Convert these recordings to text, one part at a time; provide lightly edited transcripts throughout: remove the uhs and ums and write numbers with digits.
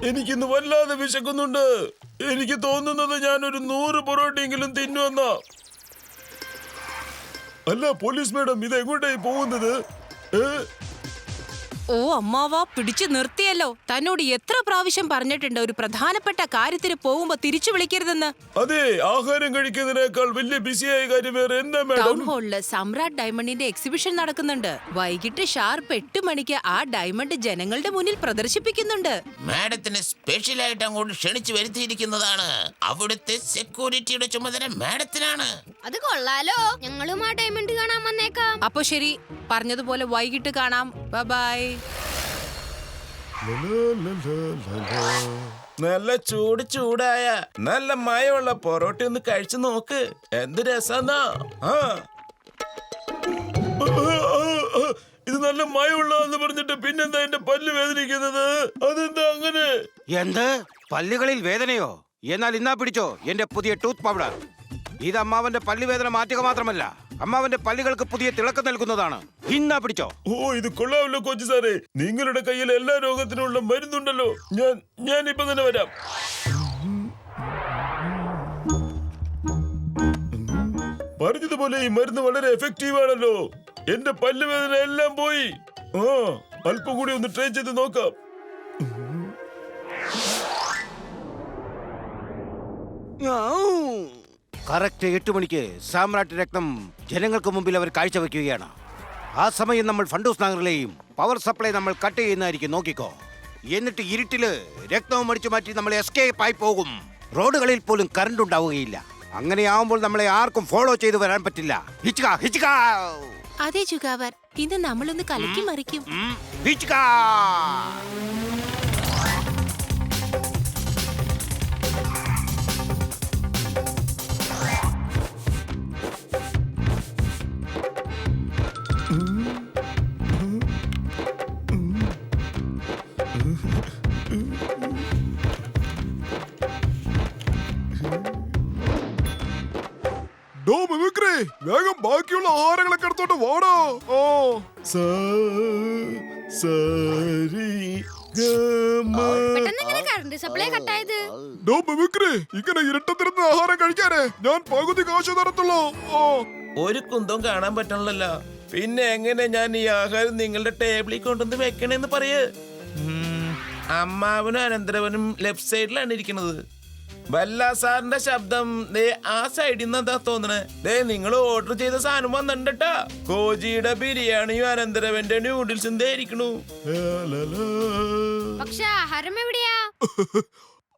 എനിക്കിന്ന് വല്ലാതെ വിശക്കുന്നുണ്ട്. എനിക്ക് തോന്നുന്നത് ഞാനൊരു 100 പൊറോട്ടയെങ്കിലും തിന്നുവെന്നാ. അല്ല പോലീസ് മാഡം, ഇത് എങ്ങോട്ടായി പോകുന്നത്? ഓ അമ്മാവാ, പിടിച്ചു നിർത്തിയല്ലോ. തന്നോട് എത്ര പ്രാവശ്യം പറഞ്ഞിട്ടുണ്ട് ഒരു പ്രധാനപ്പെട്ട കാര്യത്തിന് പോകുമ്പോ തിരിച്ചു വിളിക്കരുതെന്ന്. അതെ, ആഹാരം കഴിക്കുന്നതിനേക്കാൾ വലിയ ബിസിയായ കാര്യം വേറെ എന്താ ടൗൺ മാഡം? ഹാളില് സമ്രാട്ട് ഡയമണ്ടിന്റെ എക്സിബിഷൻ നടക്കുന്നുണ്ട്. വൈകിട്ട് ഷാർപ്പ് 8 മണിക്ക് ആ ഡയമണ്ട് ജനങ്ങളുടെ മുന്നിൽ പ്രദർശിപ്പിക്കുന്നുണ്ട്. മാഡത്തിന് സ്പെഷ്യൽ ആയിട്ട് അങ്ങോട്ട് ക്ഷണിച്ചു വരുത്തിയിരിക്കുന്നതാണ്. അവിടുത്തെ സെക്യൂരിറ്റിയുടെ ചുമതല മാഡത്തിനാണ്. അത് കൊള്ളാലോ. ഞങ്ങളും ആ ഡയമണ്ട് കാണാൻ വന്നേക്കാം. അപ്പൊ ശരി, പറഞ്ഞതുപോലെ വൈകിട്ട് കാണാം. ബൈ. നല്ല ചൂടായ നല്ല മയമുള്ള പൊറോട്ട ഒന്ന് കഴിച്ചു നോക്ക്. എന്ത് രസാന്നാ. ഇത് നല്ല മയമുള്ളതെന്ന് പറഞ്ഞിട്ട് പിന്നെന്താ എന്റെ പല്ല് വേദനിക്കുന്നത്? അതെന്താ അങ്ങനെ? എന്ത് പല്ലുകളിൽ വേദനയോ? എന്നാൽ ഇന്നാ പിടിച്ചോ എന്റെ പുതിയ ടൂത്ത് പൗഡർ. ഇത് അമ്മാവന്റെ പല്ലുവേദന മാറ്റുക മാത്രമല്ല, അമ്മാവന്റെ പല്ലുകൾക്ക് പുതിയ തിളക്കം നൽകുന്നതാണ്. ഇന്നാ പിടിച്ചോ. ഓ, ഇത് കൊള്ളാമല്ലോ കൊച്ചു സാറേ. നിങ്ങളുടെ കയ്യിൽ എല്ലാ രോഗത്തിനുള്ള മരുന്നുണ്ടല്ലോ. ഞാൻ ഇപ്പൊ തന്നെ വരാം. പറഞ്ഞതുപോലെ ഈ മരുന്ന് വളരെ എഫക്റ്റീവ് ആണല്ലോ. എന്റെ പല്ലുവേദന എല്ലാം പോയി. അല്പം കൂടി ഒന്ന് ട്രൈ ചെയ്ത് നോക്കാം. കറക്റ്റ് 8 മണിക്ക് സാമ്രാട്ട് രത്നം ജനങ്ങൾക്ക് മുമ്പിൽ അവർ കാഴ്ചവെക്കുകയാണ്. ആ സമയം നമ്മൾ ഫണ്ടൂസ് നഗറിലെയും പവർ സപ്ലൈ നമ്മൾ കട്ട് ചെയ്യുന്നതായിരിക്കും. നോക്കിക്കോ. എന്നിട്ട് ഇരുട്ടില് രക്തവും അടിച്ചു മാറ്റി നമ്മൾ എസ്കേപ്പ് ആയി പോകും. റോഡുകളിൽ പോലും കറണ്ട് ഉണ്ടാവുകയില്ല. അങ്ങനെയാവുമ്പോൾ നമ്മളെ ആർക്കും ഫോളോ ചെയ്തു വരാൻ പറ്റില്ല. അതെ ജുഗാവർ, ഇന്ന് നമ്മളൊന്ന് കലക്കി മറിക്കും. വേഗം ബാക്കിയുള്ള ആഹാരങ്ങളൊക്കെ എടുത്തോണ്ട് വാടോ. ഇങ്ങനെ ഇരുട്ടത്തിരുന്ന് ആഹാരം കഴിക്കാനേ ഞാൻ പകുതി കാശ് തരത്തുള്ളൂ. ഒരു കുന്തം കാണാൻ പറ്റണല്ലോ. പിന്നെ എങ്ങനെ ഞാൻ ഈ ആഹാരം നിങ്ങളുടെ ടേബിളിൽ കൊണ്ടുവന്ന് വെക്കണേന്ന് പറയേ. അമ്മാവനും അനന്തരവനും ലെഫ്റ്റ് സൈഡിലാണ് ഇരിക്കുന്നത്. ബല്ലാ സാറിന്റെ ശബ്ദം ദേ ആ സൈഡിൽ നിന്ന് എന്താ തോന്നണേ. ദേ നിങ്ങൾ ഓർഡർ ചെയ്ത സാധനം വന്നിട്ടാ. കോജിയുടെ ബിരിയാണിയും അനന്തരവന്റെ നൂഡിൽസും ദേ ഇരിക്കണു. പക്ഷെ ആഹാരം എവിടെയാ?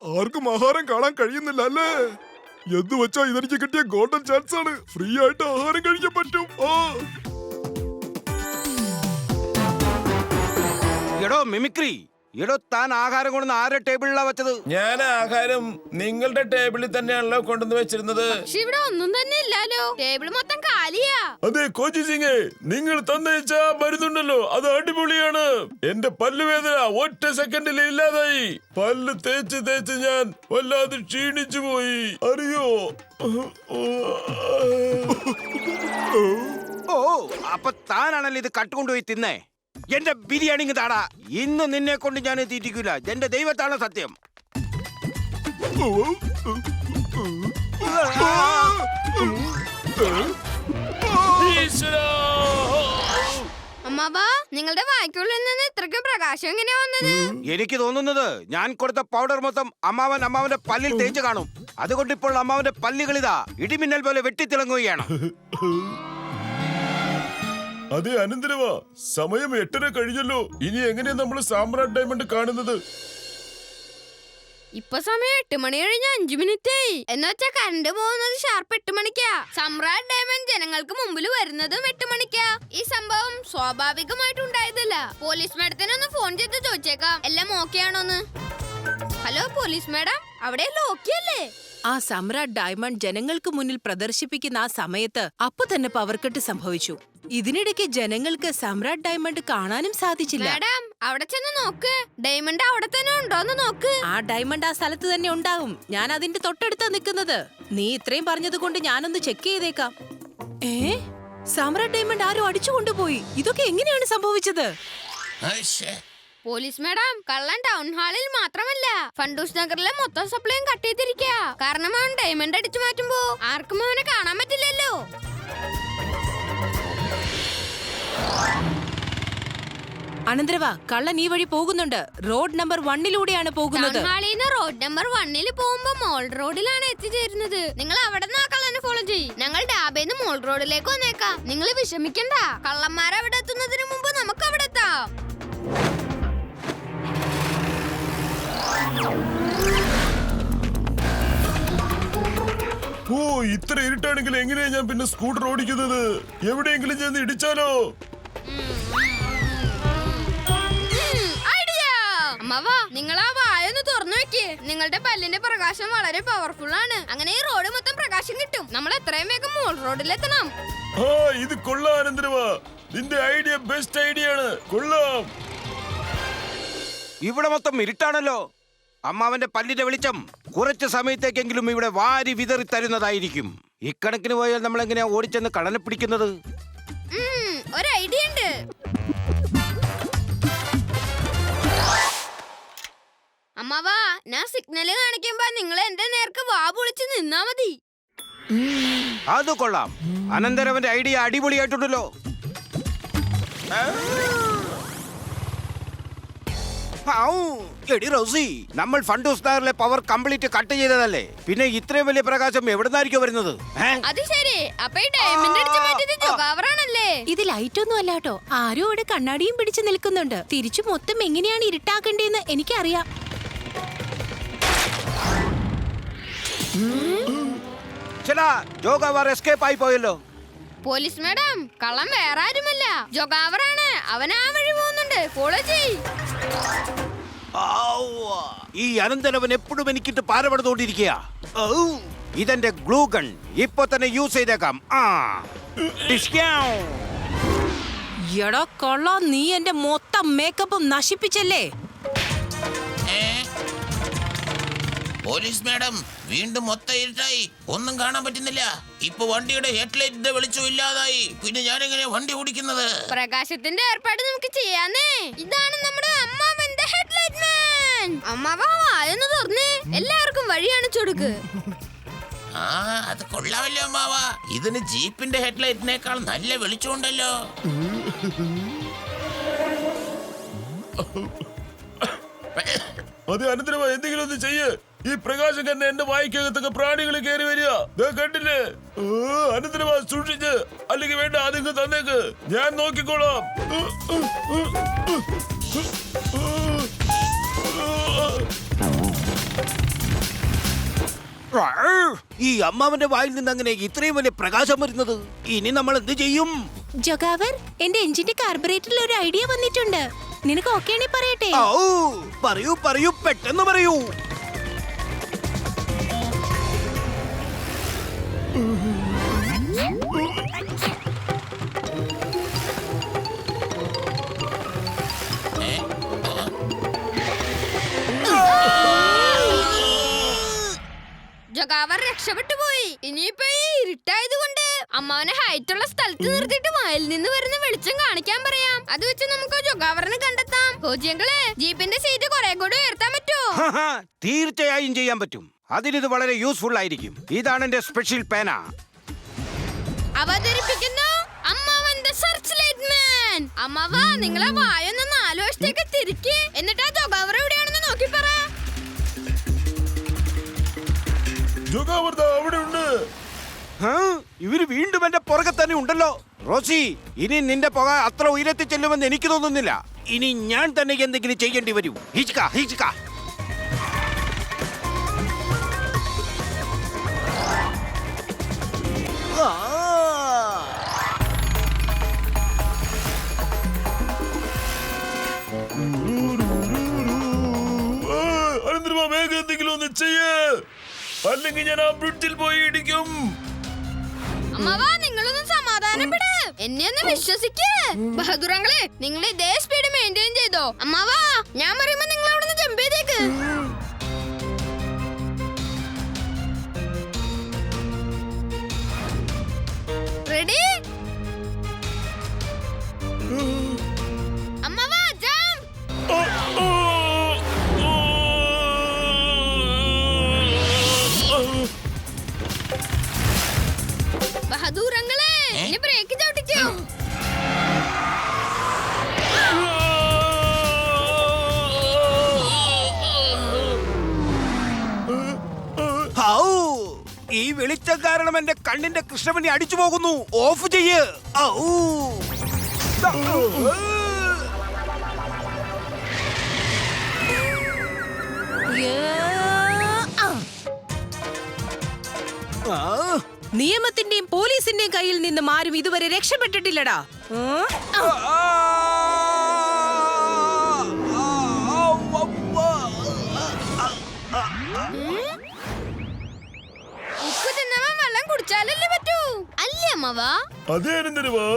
ആർക്കും ആഹാരം കാണാൻ കഴിയുന്നില്ല അല്ലേ? എന്ന് വെച്ചാ ഇതെനിക്ക് കിട്ടിയ ഗോൾഡൻ ചാൻസ് ആണ്. ഫ്രീ ആയിട്ട് ആഹാരം കഴിക്കാൻ പറ്റും. എടോ മിമിക്രി, എടോ താൻ ആഹാരം കൊണ്ടുവന്ന് ആരുടെ ടേബിളിലാ വെച്ചത്? ഞാൻ ആഹാരം നിങ്ങളുടെ ടേബിളിൽ തന്നെയാണല്ലോ കൊണ്ടുവന്ന് വെച്ചിരുന്നത്. പക്ഷെ ഇവിടെ ഒന്നും തന്നെ ഇല്ലല്ലോ. ടേബിൾ മൊത്തം കാലിയാ. അതെ കോച്ചി സിംഗ്, നിങ്ങൾ തന്നയച്ച മരുന്നുണ്ടല്ലോ, അത് അടിപൊളിയാണ്. എന്റെ പല്ലുവേദന ഒറ്റ സെക്കൻഡിൽ ഇല്ലാതായി. പല്ല് തേച്ച് തേച്ച് ഞാൻ വല്ലാതെ ക്ഷീണിച്ചു പോയി, അറിയോ? ഓ, അപ്പൊ താനാണല്ലോ ഇത് കട്ടുകൊണ്ടുപോയി തിന്നേ. എന്റെ ബിരിയാണി താടാ. ഇന്ന് നിന്നെ കൊണ്ട് ഞാൻ തീറ്റിക്കൂല. എന്റെ ദൈവത്താണ് സത്യം. അമ്മാവാ, നിങ്ങളുടെ വായ്ക്കുള്ളിൽ നിന്ന് ഇത്രയ്ക്ക് പ്രകാശം എങ്ങനെയാ വന്നത്? എനിക്ക് തോന്നുന്നത് ഞാൻ കൊടുത്ത പൗഡർ മൊത്തം അമ്മാവന്റെ പല്ലിൽ തേച്ച് കാണും. അതുകൊണ്ട് ഇപ്പോൾ അമ്മാവന്റെ പല്ലുകളിതാ ഇടിമിന്നൽ പോലെ വെട്ടിത്തിളങ്ങുകയാണ്. അതെ അനന്തരവാ, സമയം 8:30 കഴിഞ്ഞല്ലോ. ഇനി എങ്ങനെയാ നമ്മൾ സാമ്രാട്ട് ഡയമണ്ട് കാണുന്നത്? ഇപ്പൊ സമയം 8 മണി കഴിഞ്ഞ് 5 മിനിറ്റ് ആയി. എന്നുവെച്ചാ കറണ്ട് പോകുന്നത് ഷാർപ്പ് 8 മണിക്കാ. സമ്രാട്ട് ഡയമണ്ട് ജനങ്ങൾക്ക് മുമ്പിൽ വരുന്നതും 8 മണിക്കാ. ഈ സംഭവം സ്വാഭാവികമായിട്ടുണ്ടായതല്ല. പോലീസ് മാഡത്തിനൊന്ന് ഫോൺ ചെയ്ത് ചോദിച്ചേക്കാം എല്ലാം ഓക്കെ ആണോന്ന്. ഹലോ പോലീസ് മാഡം, അവിടെ ഓക്കെ അല്ലേ? ആ സമ്രാട്ട് ഡയമണ്ട് ജനങ്ങൾക്ക് മുന്നിൽ പ്രദർശിപ്പിക്കുന്ന ആ സമയത്ത് അപ്പൊ തന്നെ പവർ കട്ട് സംഭവിച്ചു. ഇതിനിടയ്ക്ക് ജനങ്ങൾക്ക് സമ്രാട്ട് ഡയമണ്ട് കാണാനും സാധിച്ചില്ല. മാഡം, അവിടെ ചെന്ന് നോക്ക്. ഡയമണ്ട് അവിടെ തന്നെ ഉണ്ടോന്ന് നോക്ക്. ആ ഡയമണ്ട് ആ സ്ഥലത്ത് തന്നെ ഉണ്ടാവും. ഞാൻ അതിന്റെ തൊട്ടടുത്താ നിൽക്കുന്നത്. നീ ഇത്രയും പറഞ്ഞത് കൊണ്ട് ഞാനൊന്ന് ചെക്ക് ചെയ്തേക്കാം. സമ്രാട്ട് ഡയമണ്ട് ആരോ അടിച്ചു കൊണ്ടുപോയി. ഇതൊക്കെ എങ്ങനെയാണ് സംഭവിച്ചത്? പോലീസ് മാഡം, കള്ളൻ ടൗൺ ഹാളിൽ മാത്രമല്ല ഫണ്ടൂസ് നഗറിലെ മൊത്തം സപ്ലൈയും കട്ട് ചെയ്തിരിക്കുക. കാരണം അവൻ ഡയമണ്ട് അടിച്ചു മാറ്റുമ്പോ ആർക്കും അവനെ കാണാൻ പറ്റില്ലല്ലോ. അനന്തരവ, കള്ളൻ ഈ വഴി പോകുന്നുണ്ട്. റോഡ് നമ്പർ 1-ലൂടെയാണ് പോകുന്നത്. ടൗൺ ഹാളിൽ നിന്ന് റോഡ് നമ്പർ 1-ൽ പോകുമ്പോ മോൾ റോഡിലാണ് എത്തിച്ചേരുന്നത്. നിങ്ങൾ അവിടെ നിന്ന് ആ കള്ളനെ ഫോളോ ചെയ്യും. ഞങ്ങൾ ഡാബേന്ന് മോൾ റോഡിലേക്ക് വന്നേക്കാം. നിങ്ങൾ വിഷമിക്കണ്ട. കള്ളന്മാർ അവിടെ എത്തുന്നതിന് മുമ്പ് നമുക്ക് അവിടെ എത്താം. ഓ, ഇത്ര ഇരുട്ടാണെങ്കിൽ എങ്ങനെയാ ഞാൻ പിന്നെ സ്കൂട്ടർ ഓടിക്കുന്നത്? എവിടെയെങ്കിലും ചെന്ന് ഇടിച്ചാലോ? അമ്മവാ, നിങ്ങൾ ആ വായൊന്ന് തുറന്നു വെക്ക്. നിങ്ങളുടെ പല്ലിന്റെ പ്രകാശം വളരെ പവർഫുൾ ആണ്. അങ്ങനെ ഈ റോഡ് മൊത്തം പ്രകാശം കിട്ടും. നമ്മൾ എത്രയും വേഗം മോൾ റോഡിലെത്തണം. ആ, ഇത് കൊള്ളാം അനന്തരവാ. നിന്റെ ഐഡിയ ബെസ്റ്റ് ഐഡിയ ആണ്. കൊള്ളാം. ഇവിടെ മൊത്തം ഇരുട്ടാണല്ലോ. അമ്മാവന്റെ പല്ലിന്റെ വെളിച്ചം കുറച്ച് സമയത്തേക്കെങ്കിലും ഇവിടെ വാരി വിതറി തരുന്നതായിരിക്കും. ഇക്കണക്കിന് പോയാൽ നമ്മൾ എങ്ങനെയാ ഓടിച്ചെന്ന് കള്ളനെ പിടിക്കുന്നത്? ഒരു ഐഡിയ ഉണ്ട്. അമ്മാവാ, ഞാൻ സിഗ്നല് കാണിക്കുമ്പോ നിങ്ങൾ എന്റെ നേർക്ക് വാ പൊളിച്ച് നിന്നാ മതി. അത് കൊള്ളാം. അനന്തരവന്റെ ഐഡിയ അടിപൊളിയായിട്ടുണ്ടല്ലോ. എടി റോസി, നമ്മൾ ഫണ്ടൂസ് നഗറിലെ പവർ കംപ്ലീറ്റ് കട്ട് ചെയ്തതല്ലേ? പിന്നെ ഇത്രയും വലിയ പ്രകാശം എവിടുന്നായിരിക്കും വരുന്നത്? അത് ശരി. അപ്പൊ ഈ ഡയമണ്ട് അടിച്ചു മാറ്റിയത് ജോഗാവറാണല്ലേ? ഇത് ലൈറ്റ് ഒന്നും അല്ലാട്ടോ. ആരോ ഇവിടെ കണ്ണാടിയും പിടിച്ചു നിൽക്കുന്നുണ്ട്. തിരിച്ചു മൊത്തം എങ്ങനെയാണ് ഇരുട്ടാക്കേണ്ടതെന്ന് എനിക്കറിയാം. ജോഗാവർ എസ്കേപ്പ് ആയി പോയല്ലോ. പോലീസ് മാഡം, കള്ളം വേറെ ആരുമല്ല, ജോഗാവറാണ്. അവൻ ആ വഴി പോകുന്നുണ്ട്. ഫോളോ ചെയ്. ഈ അനന്തരവൻ എപ്പോഴും എനിക്കിട്ട് പാരപെടുത്തോണ്ടിരിക്കുക. ഇതെന്റെ ഗ്ലൂ ഗൺ. ഇപ്പൊ തന്നെ യൂസ് ചെയ്തേക്കാം. എടാ കൊള്ളാ, നീ എന്റെ മൊത്തം മേക്കപ്പും നശിപ്പിച്ചല്ലേ? പോലീസ് മാഡം, വീണ്ടും മൊത്തം ഇരുട്ടായി. ഒന്നും കാണാൻ പറ്റുന്നില്ല. ഇപ്പൊ വണ്ടിയുടെ ഹെഡ്ലൈറ്റിന്റെ വെളിച്ചം ഇല്ലാതായി. പിന്നെ ഞാൻ എങ്ങനെയാ വണ്ടി ഓടിക്കുന്നത്? പ്രകാശത്തിന്റെ ഏർപ്പാട് നമുക്ക് ചെയ്യാന്നേ. ഇതാണ് നമ്മുടെ അമ്മാവന്റെ ഹെഡ്ലൈറ്റ് മാൻ. അമ്മാവാ, വായൊന്ന് തുറന്നേ. എല്ലാവർക്കും വഴി കാണിച്ചു കൊടുക്ക്. ആ, അത് കൊള്ളാമല്ലോ അമ്മാവാ. ഇതിന് ജീപ്പിന്റെ ഹെഡ്ലൈറ്റിനേക്കാൾ നല്ല വെളിച്ചമുണ്ടല്ലോ. അത് അനന്തരവാ, എന്തെങ്കിലും ഒന്ന് ചെയ്യ്. ഈ പ്രകാശം തന്നെ എന്റെ വായിക്കകത്തൊക്കെ പ്രാണികൾ കയറി വരിക. കണ്ടില്ലേ? അനന്തരവാ, സൂക്ഷിച്ച്. അല്ലെങ്കിൽ വേണ്ട, അതിങ്ങ് തന്നേക്ക്. ഞാൻ നോക്കിക്കോളാം. ഈ അമ്മാവന്റെ വായിൽ നിന്ന് അങ്ങനെ ഇത്രയും വലിയ പ്രകാശം വരുന്നത്? ഇനി നമ്മൾ എന്ത് ചെയ്യും? ജോഗാവർ, എന്റെ എഞ്ചിന്റെ കാർബറേറ്ററിൽ ഒരു ഐഡിയ വന്നിട്ടുണ്ട്. നിനക്ക് ഓക്കെ ആണെങ്കിൽ പറയട്ടെ? പറയൂ പറയൂ, പെട്ടെന്ന് പറയൂ. ജോഗാവർ രക്ഷപ്പെട്ടു പോയി. ഇനിയിപ്പോ ഈ ഇരുട്ടായത് കൊണ്ട് അമ്മാവനെ ഹൈറ്റ് ഉള്ള സ്ഥലത്ത് നിർത്തിയിട്ട് വായിൽ നിന്ന് വരുന്ന വെളിച്ചം കാണിക്കാൻ പറയാം. അത് വെച്ച് നമുക്ക് ജോഗാവറിനെ കണ്ടെത്താം. കോജിയങ്കളെ, ജീപ്പിന്റെ സീറ്റ് കുറെ കൂടി ഉയർത്താൻ പറ്റുമോ? തീർച്ചയായും ചെയ്യാൻ പറ്റും. അതിനിത് വളരെ യൂസ്ഫുൾ ആയിരിക്കും. ഇതാണ് എന്റെ സ്പെഷ്യൽ പേന. അവതരിപ്പിക്കുന്നു അമ്മാവന്റെ സെർച്ച് ലൈറ്റ് മാൻ. അമ്മാവാ, നിങ്ങളെ വായൊന്ന് 4 വശത്തേക്ക് തിരിക്ക്. എന്നിട്ട് ആ ജോഗാവർ എവിടെയാണെന്ന് നോക്കി പറ. അവിടെ ഉണ്ട്. ഇവര് വീണ്ടും എന്റെ പുറകെ തന്നെ ഉണ്ടല്ലോ. റോസി, ഇനി നിന്റെ പുക അത്ര ഉയരത്തിൽ ചെല്ലുമെന്ന് എനിക്ക് തോന്നുന്നില്ല. ഇനി ഞാൻ തന്നെ എന്തെങ്കിലും ചെയ്യേണ്ടി വരും. ഹിച്ക ഹിച്ക. അനന്തരവാ, വേഗം എന്തെങ്കിലും ഒന്ന് ചെയ്യ്. അല്ലെങ്കിൽ ഞാൻ ആ ബ്രിഡ്ജിൽ പോയി ഇടിക്കും. അമ്മാവാ, നിങ്ങളൊന്ന് സമാധാനപ്പെട്. എന്നെ ഒന്ന് വിശ്വസിക്ക്. ബഹദൂറങ്ങളെ, നിങ്ങൾ ഇതേ സ്പീഡ് മെയിൻറ്റെയിൻ ചെയ്തോ. അമ്മാവാ, ഞാൻ പറയുമ്പോ നിങ്ങൾ അവിടെ നിന്ന് ജമ്പ് ചെയ്തേക്ക്. റെഡി? അമ്മാവാ, ജമ്പ്. ചതുരങ്ങളെ ബ്രേക്ക് ചവിട്ടിച്ചു. ഈ വെളിച്ചം കാരണം എന്റെ കണ്ണിന്റെ കൃഷ്ണമണി അടിച്ചു പോകുന്നു. ഓഫ് ചെയ്യ്. നിയമത്തിന്റെയും പോലീസിന്റെയും കയ്യിൽ നിന്നും ആരും ഇതുവരെ രക്ഷപ്പെട്ടിട്ടില്ലടാ. ഉപ്പ് തിന്നവൻ വെള്ളം കുടിച്ചാലല്ലേ പറ്റൂ, അല്ലേ അമ്മവാ? അതെ അനന്തരവാ.